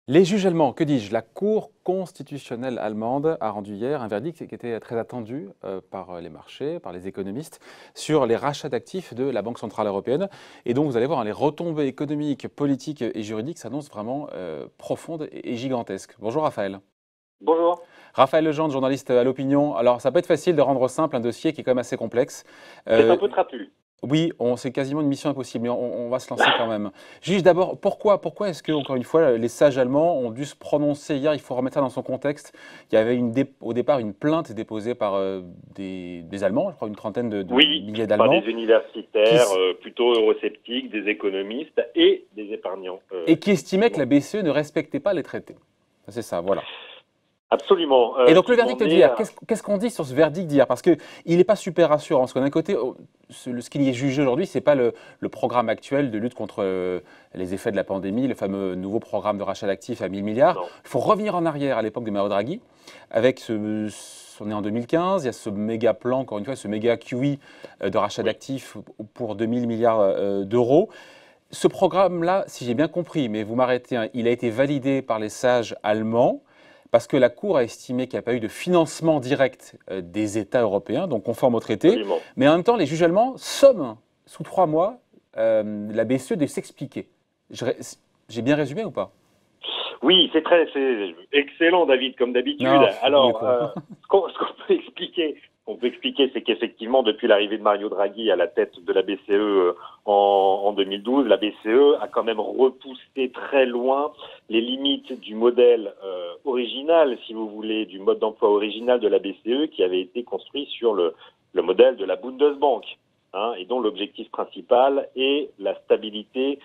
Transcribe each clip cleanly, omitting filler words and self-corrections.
Les juges allemands, que dis-je? La Cour constitutionnelle allemande a rendu hier un verdict qui était très attendu par les marchés, par les économistes, sur les rachats d'actifs de la Banque centrale européenne. Et donc, vous allez voir, hein, les retombées économiques, politiques et juridiques s'annoncent vraiment profondes et gigantesques. Bonjour Raphaël. Bonjour. Raphaël Legendre, journaliste à l'Opinion. Alors, ça peut être facile de rendre simple un dossier qui est quand même assez complexe. C'est un peu trapu. Oui, c'est quasiment une mission impossible, mais on va se lancer quand même. Juge d'abord, pourquoi est-ce que, encore une fois, les sages allemands ont dû se prononcer hier? Il faut remettre ça dans son contexte. Il y avait au départ une plainte déposée par des Allemands, je crois une trentaine de milliers d'Allemands. Par des universitaires plutôt eurosceptiques, des économistes et des épargnants. Et qui estimaient que la BCE ne respectait pas les traités. C'est ça, voilà. Absolument. Et donc le verdict d'hier, qu'est-ce qu'on dit sur ce verdict d'hier? Parce qu'il n'est pas super rassurant. Parce que d'un côté, ce qui est jugé aujourd'hui, ce n'est pas le programme actuel de lutte contre les effets de la pandémie, le fameux nouveau programme de rachat d'actifs à 1000 milliards. Non. Il faut revenir en arrière à l'époque de Mario Draghi, avec on est en 2015, il y a ce méga plan, encore une fois, ce méga QE de rachat d'actifs pour 2000 milliards d'euros. Ce programme-là, si j'ai bien compris, mais vous m'arrêtez, hein, il a été validé par les sages allemands, parce que la Cour a estimé qu'il n'y a pas eu de financement direct des États européens, donc conforme au traité. Absolument. Mais en même temps, les juges allemands somment, sous 3 mois, la BCE de s'expliquer. J'ai bien résumé ou pas? Oui, c'est excellent, David, comme d'habitude. Alors, ce qu'on peut expliquer, c'est qu'effectivement, depuis l'arrivée de Mario Draghi à la tête de la BCE en 2012, la BCE a quand même repoussé très loin les limites du modèle original, si vous voulez, du mode d'emploi original de la BCE, qui avait été construit sur le modèle de la Bundesbank, hein, et dont l'objectif principal est la stabilité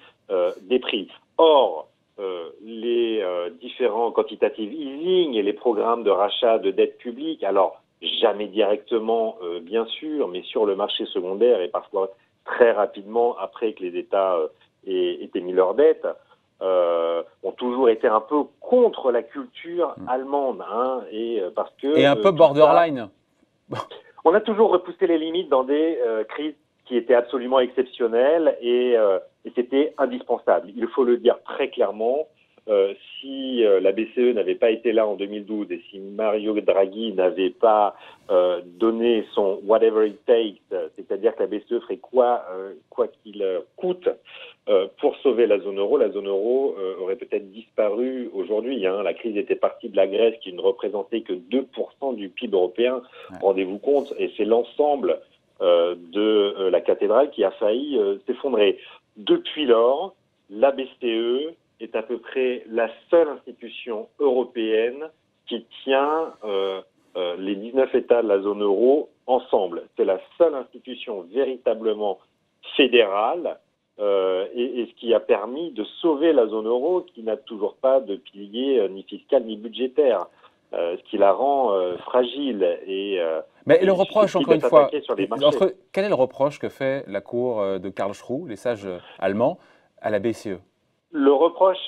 des prix. Or, les différents quantitative easing et les programmes de rachat de dette publique, alors jamais directement bien sûr, mais sur le marché secondaire et parfois très rapidement après que les États aient émis leurs dettes, ont toujours été un peu contre la culture allemande, hein, et un peu borderline. On a toujours repoussé les limites dans des crises qui étaient absolument exceptionnelles et c'était indispensable. Il faut le dire très clairement. Si la BCE n'avait pas été là en 2012 et si Mario Draghi n'avait pas donné son whatever it takes, c'est-à-dire que la BCE ferait quoi qu'il coûte pour sauver la zone euro aurait peut-être disparu aujourd'hui, hein. La crise était partie de la Grèce qui ne représentait que 2% du PIB européen, rendez-vous compte, et c'est l'ensemble de la cathédrale qui a failli s'effondrer. Depuis lors, la BCE est à peu près la seule institution européenne qui tient les 19 États de la zone euro ensemble. C'est la seule institution véritablement fédérale et ce qui a permis de sauver la zone euro qui n'a toujours pas de pilier ni fiscal ni budgétaire, ce qui la rend fragile. Mais le reproche, encore une fois, quel est le reproche que fait la Cour de Karlsruhe, les sages allemands, à la BCE? Le reproche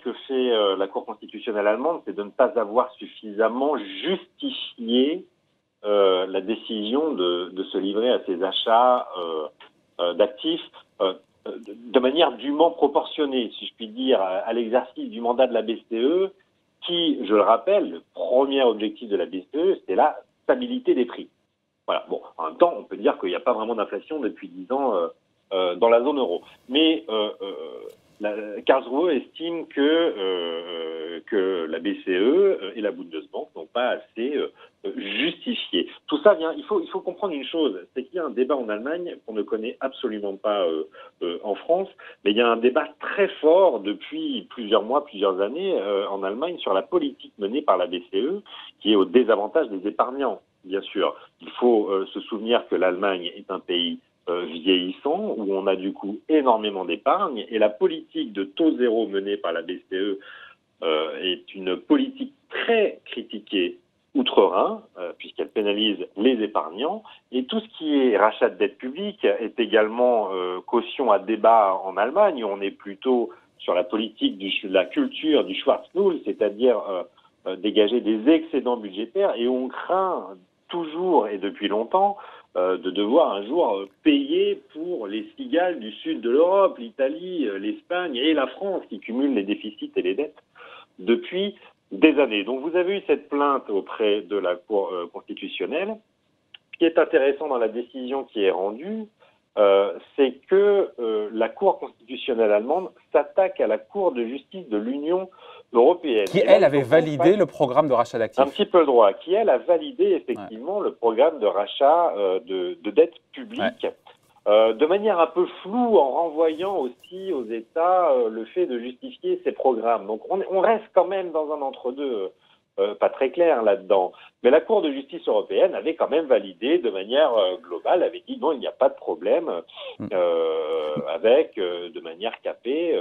que fait la Cour constitutionnelle allemande, c'est de ne pas avoir suffisamment justifié la décision de se livrer à ces achats d'actifs de manière dûment proportionnée, si je puis dire, à l'exercice du mandat de la BCE, qui, je le rappelle, le premier objectif de la BCE, c'est la stabilité des prix. Voilà. Bon, en même temps, on peut dire qu'il n'y a pas vraiment d'inflation depuis 10 ans dans la zone euro. Mais Karlsruhe estime que la BCE et la Bundesbank n'ont pas assez justifié. Tout ça vient. Il faut comprendre une chose, c'est qu'il y a un débat en Allemagne qu'on ne connaît absolument pas en France, mais il y a un débat très fort depuis plusieurs mois, plusieurs années en Allemagne sur la politique menée par la BCE, qui est au désavantage des épargnants. Bien sûr, il faut se souvenir que l'Allemagne est un pays vieillissant, où on a du coup énormément d'épargne, et la politique de taux zéro menée par la BCE est une politique très critiquée outre-Rhin, puisqu'elle pénalise les épargnants, et tout ce qui est rachat de dette publique est également caution à débat en Allemagne, où on est plutôt sur la politique de la culture du Schwarznull, c'est-à-dire dégager des excédents budgétaires, et on craint toujours et depuis longtemps de devoir un jour payer pour les cigales du sud de l'Europe, l'Italie, l'Espagne et la France qui cumulent les déficits et les dettes depuis des années. Donc vous avez eu cette plainte auprès de la Cour constitutionnelle. Ce qui est intéressant dans la décision qui est rendue, c'est que la Cour constitutionnelle allemande s'attaque à la Cour de justice de l'Union européenne. Qui, elle, avait validé le programme de rachat d'actifs. Un petit peu le droit, qui, elle, a validé effectivement le programme de rachat de dettes publiques, de manière un peu floue, en renvoyant aussi aux États le fait de justifier ces programmes. Donc on reste quand même dans un entre-deux pas très clair là-dedans. Mais la Cour de justice européenne avait quand même validé de manière globale, avait dit non, il n'y a pas de problème avec, de manière capée,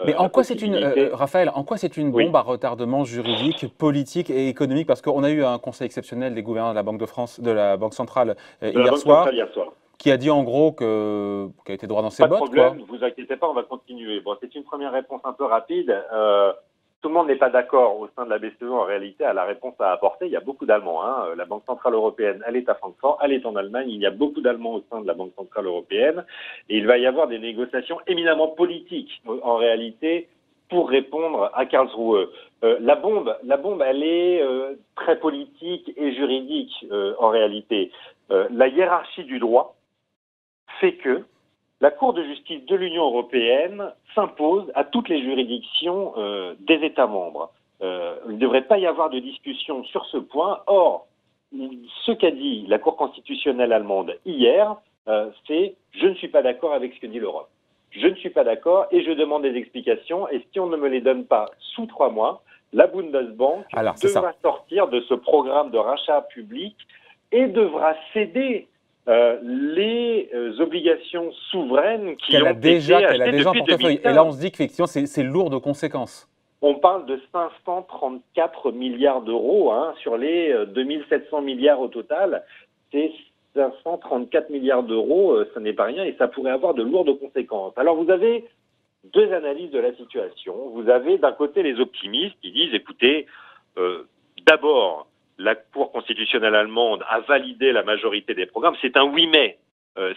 mais en quoi c'est une, Raphaël, en quoi c'est une bombe à retardement juridique, politique et économique? Parce qu'on a eu un conseil exceptionnel des gouverneurs de la Banque de France, de la Banque centrale hier soir, qui a dit en gros qu'il a été droit dans ses bottes. Pas de problème, ne vous inquiétez pas, on va continuer. Bon, c'est une première réponse un peu rapide. Tout le monde n'est pas d'accord au sein de la BCE en réalité à la réponse à apporter. Il y a beaucoup d'Allemands. La Banque centrale européenne, elle est à Francfort, elle est en Allemagne. Il y a beaucoup d'Allemands au sein de la Banque centrale européenne. Et il va y avoir des négociations éminemment politiques en réalité pour répondre à Karlsruhe. La bombe, elle est très politique et juridique en réalité. La hiérarchie du droit fait que la Cour de justice de l'Union européenne s'impose à toutes les juridictions des États membres. Il ne devrait pas y avoir de discussion sur ce point. Or, ce qu'a dit la Cour constitutionnelle allemande hier, c'est « je ne suis pas d'accord avec ce que dit l'Europe. Je ne suis pas d'accord et je demande des explications. Et si on ne me les donne pas sous 3 mois, la Bundesbank devra sortir de ce programme de rachat public et devra céder les obligations souveraines qu'elle a déjà en portefeuille. Et là, on se dit qu'effectivement, c'est lourd de conséquences. On parle de 534 milliards d'euros sur les 2700 milliards au total. C'est 534 milliards d'euros, ce n'est pas rien et ça pourrait avoir de lourdes conséquences. Alors vous avez deux analyses de la situation. Vous avez d'un côté les optimistes qui disent, écoutez, d'abord, la Cour constitutionnelle allemande a validé la majorité des programmes. C'est un oui mais,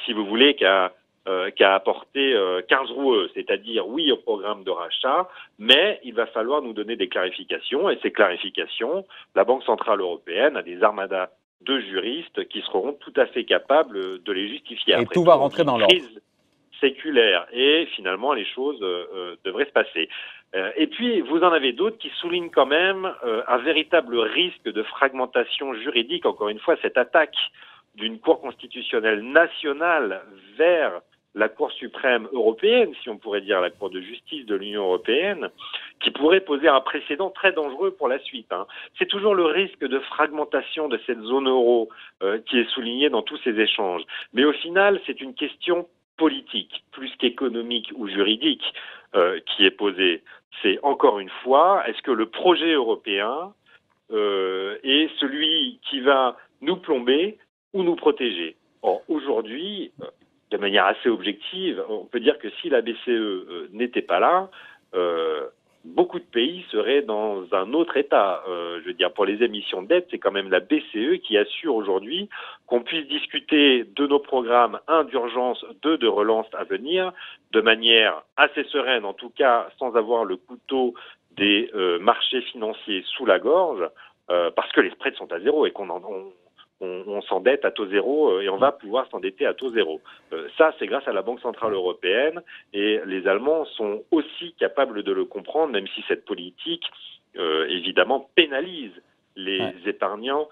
si vous voulez, qu'a apporté Karlsruhe, c'est-à-dire oui au programme de rachat, mais il va falloir nous donner des clarifications. Et ces clarifications, la Banque centrale européenne a des armadas de juristes qui seront tout à fait capables de les justifier. Et tout va rentrer dans l'ordre. Crise séculaire. Et finalement, les choses devraient se passer. Et puis, vous en avez d'autres qui soulignent quand même un véritable risque de fragmentation juridique. Encore une fois, cette attaque d'une Cour constitutionnelle nationale vers la Cour suprême européenne, si on pourrait dire la Cour de justice de l'Union européenne, qui pourrait poser un précédent très dangereux pour la suite. C'est toujours le risque de fragmentation de cette zone euro qui est souligné dans tous ces échanges. Mais au final, c'est une question politique, plus qu'économique ou juridique, qui est posée. C'est encore une fois, est-ce que le projet européen est celui qui va nous plomber ou nous protéger? Or, aujourd'hui, de manière assez objective, on peut dire que si la BCE n'était pas là, beaucoup de pays seraient dans un autre état. Je veux dire, pour les émissions de dette, c'est quand même la BCE qui assure aujourd'hui qu'on puisse discuter de nos programmes, 1 d'urgence, 2 de relance à venir, de manière assez sereine, en tout cas sans avoir le couteau des marchés financiers sous la gorge, parce que les spreads sont à zéro et on s'endette à taux zéro et on va pouvoir s'endetter à taux zéro. Ça, c'est grâce à la Banque centrale européenne et les Allemands sont aussi capables de le comprendre, même si cette politique, évidemment, pénalise les épargnants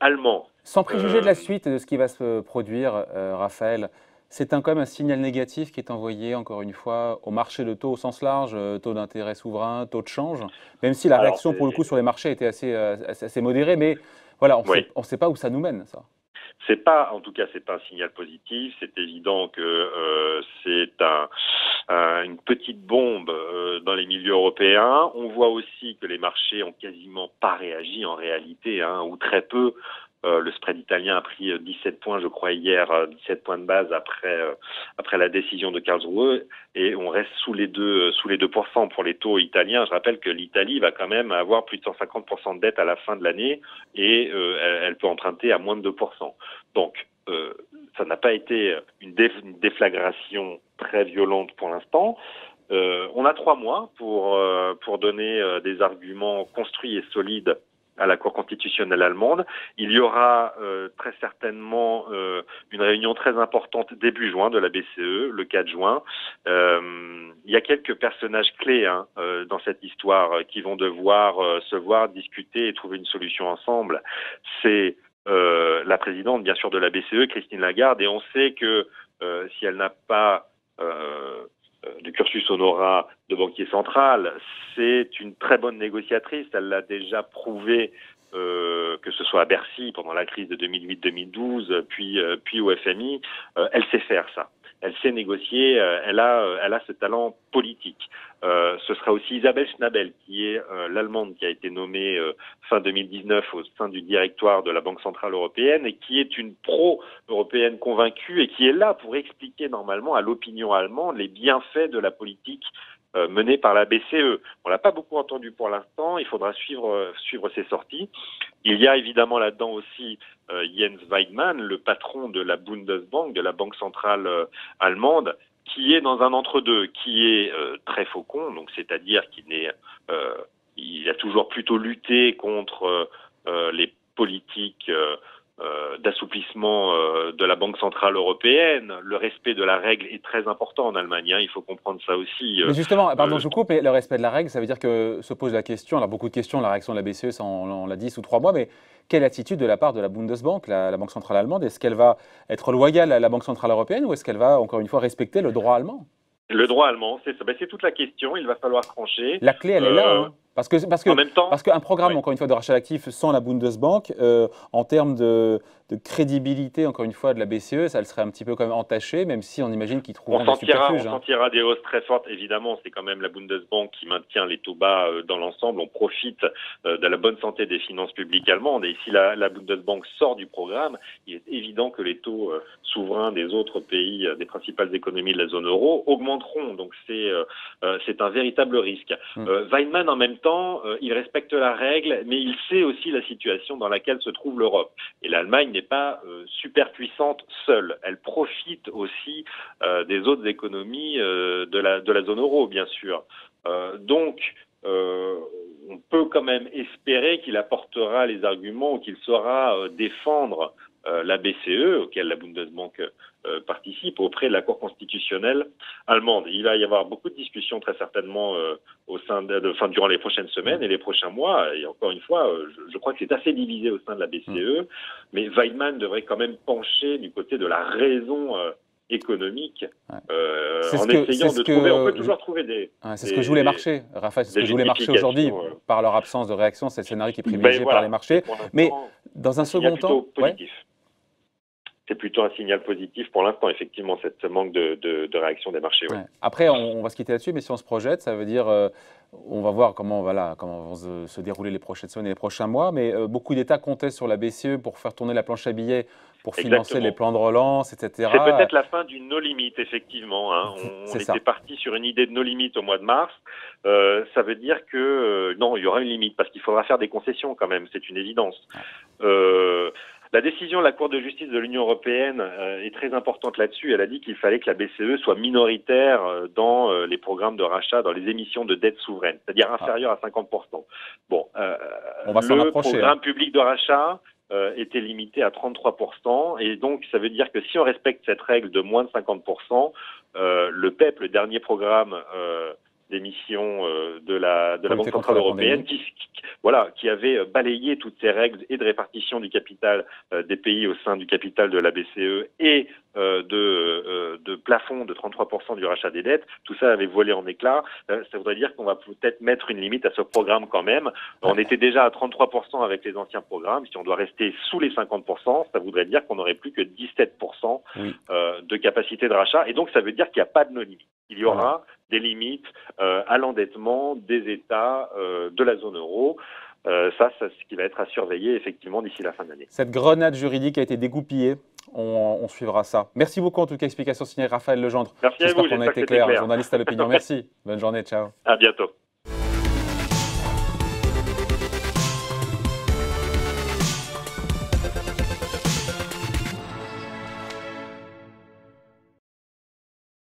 allemands. Sans préjuger de la suite de ce qui va se produire, Raphaël, c'est quand même un signal négatif qui est envoyé, encore une fois, au marché de taux au sens large, taux d'intérêt souverain, taux de change, même si la réaction, pour le coup, sur les marchés était assez modérée, mais voilà, on ne sait pas où ça nous mène, ça. En tout cas, c'est pas un signal positif. C'est évident que c'est une petite bombe dans les milieux européens. On voit aussi que les marchés ont quasiment pas réagi en réalité, ou très peu. Le spread italien a pris 17 points, je crois, hier, 17 points de base après la décision de Karlsruhe, et on reste sous les 2% pour les taux italiens. Je rappelle que l'Italie va quand même avoir plus de 150% de dette à la fin de l'année, et elle peut emprunter à moins de 2%. Donc, ça n'a pas été une déflagration très violente pour l'instant. On a 3 mois pour donner des arguments construits et solides à la Cour constitutionnelle allemande. Il y aura très certainement une réunion très importante début juin de la BCE, le 4 juin. Il y a quelques personnages clés dans cette histoire qui vont devoir se voir, discuter et trouver une solution ensemble. C'est la présidente, bien sûr, de la BCE, Christine Lagarde, et on sait que si elle n'a pas de cursus honorat de banquier central, c'est une très bonne négociatrice. Elle l'a déjà prouvé, que ce soit à Bercy pendant la crise de 2008-2012, puis au FMI. Elle sait faire ça. Elle sait négocier. Elle a ce talent politique. Ce sera aussi Isabelle Schnabel, qui est l'Allemande qui a été nommée fin 2019 au sein du directoire de la Banque centrale européenne et qui est une pro-européenne convaincue et qui est là pour expliquer normalement à l'opinion allemande les bienfaits de la politique menée par la BCE. On l'a pas beaucoup entendu pour l'instant, il faudra suivre ses sorties. Il y a évidemment là-dedans aussi Jens Weidmann, le patron de la Bundesbank, de la Banque centrale allemande, qui est dans un entre-deux, qui est très faucon, donc c'est-à-dire il a toujours plutôt lutté contre les politiques d'assouplissement de la Banque centrale européenne. Le respect de la règle est très important en Allemagne, il faut comprendre ça aussi. Mais justement, pardon, je coupe, mais le respect de la règle, ça veut dire que se pose la question, alors beaucoup de questions, la réaction de la BCE, ça on l'a dit sous 3 mois, mais quelle attitude de la part de la Bundesbank, la Banque centrale allemande? Est-ce qu'elle va être loyale à la Banque centrale européenne ou est-ce qu'elle va, encore une fois, respecter le droit allemand? Le droit allemand, c'est toute la question, il va falloir trancher. La clé, elle est là, Parce qu'un programme, ouais, encore une fois, de rachat d'actifs sans la Bundesbank, en termes de crédibilité, encore une fois, de la BCE, ça le serait un petit peu quand même entaché, même si on imagine qu'ils trouveront des subterfuges. On sentira des hausses très fortes, évidemment. C'est quand même la Bundesbank qui maintient les taux bas dans l'ensemble. On profite de la bonne santé des finances publiques allemandes. Et si la Bundesbank sort du programme, il est évident que les taux souverains des autres pays, des principales économies de la zone euro, augmenteront. Donc c'est un véritable risque. Weidmann, en même temps, il respecte la règle, mais il sait aussi la situation dans laquelle se trouve l'Europe. Et l'Allemagne n'est pas super puissante seule. Elle profite aussi des autres économies de la zone euro, bien sûr. Donc, on peut quand même espérer qu'il apportera les arguments ou qu'il saura défendre la BCE, auquel la Bundesbank participe, auprès de la Cour constitutionnelle allemande. Il va y avoir beaucoup de discussions très certainement durant les prochaines semaines et les prochains mois. Et encore une fois, je crois que c'est assez divisé au sein de la BCE, mais Weidmann devrait quand même pencher du côté de la raison économique, en essayant de trouver. On peut toujours trouver des. C'est ce que jouent les marchés, Raphaël. C'est ce que jouent les marchés aujourd'hui, par leur absence de réaction. C'est le scénario qui est privilégié par les marchés. Mais dans un second temps, c'est plutôt un signal positif pour l'instant, effectivement, ce manque de réaction des marchés. Ouais. Après, on va se quitter là-dessus, mais si on se projette, ça veut dire, on va voir comment vont se dérouler les prochaines semaines et les prochains mois, mais beaucoup d'États comptaient sur la BCE pour faire tourner la planche à billets, pour financer les plans de relance, etc. C'est peut-être la fin du no limit, effectivement. On était parti sur une idée de no limit au mois de mars. Ça veut dire que non, il y aura une limite, parce qu'il faudra faire des concessions quand même, c'est une évidence. La décision de la Cour de justice de l'Union européenne est très importante là-dessus. Elle a dit qu'il fallait que la BCE soit minoritaire dans les programmes de rachat, dans les émissions de dette souveraine, c'est-à-dire inférieure à 50%. Bon, on va s'en le approcher, programme public de rachat était limité à 33%, et donc ça veut dire que si on respecte cette règle de moins de 50%, le PEP, le dernier programme d'émission de la Banque centrale européenne, qui avait balayé toutes ces règles et de répartition du capital des pays au sein du capital de la BCE et de plafond de 33% du rachat des dettes, tout ça avait volé en éclats. Ça voudrait dire qu'on va peut-être mettre une limite à ce programme quand même. On était déjà à 33% avec les anciens programmes. Si on doit rester sous les 50%, ça voudrait dire qu'on n'aurait plus que 17% de capacité de rachat. Et donc, ça veut dire qu'il n'y a pas de no-limite. Il y aura des limites à l'endettement des États de la zone euro. Ça, c'est ce qui va être à surveiller effectivement d'ici la fin de l'année. Cette grenade juridique a été dégoupillée. On suivra ça. Merci beaucoup en tout cas. Explication signée Raphaël Legendre. Merci à vous. J'espère qu'on a été clair. Journaliste à l'opinion. Merci. Bonne journée. Ciao. À bientôt.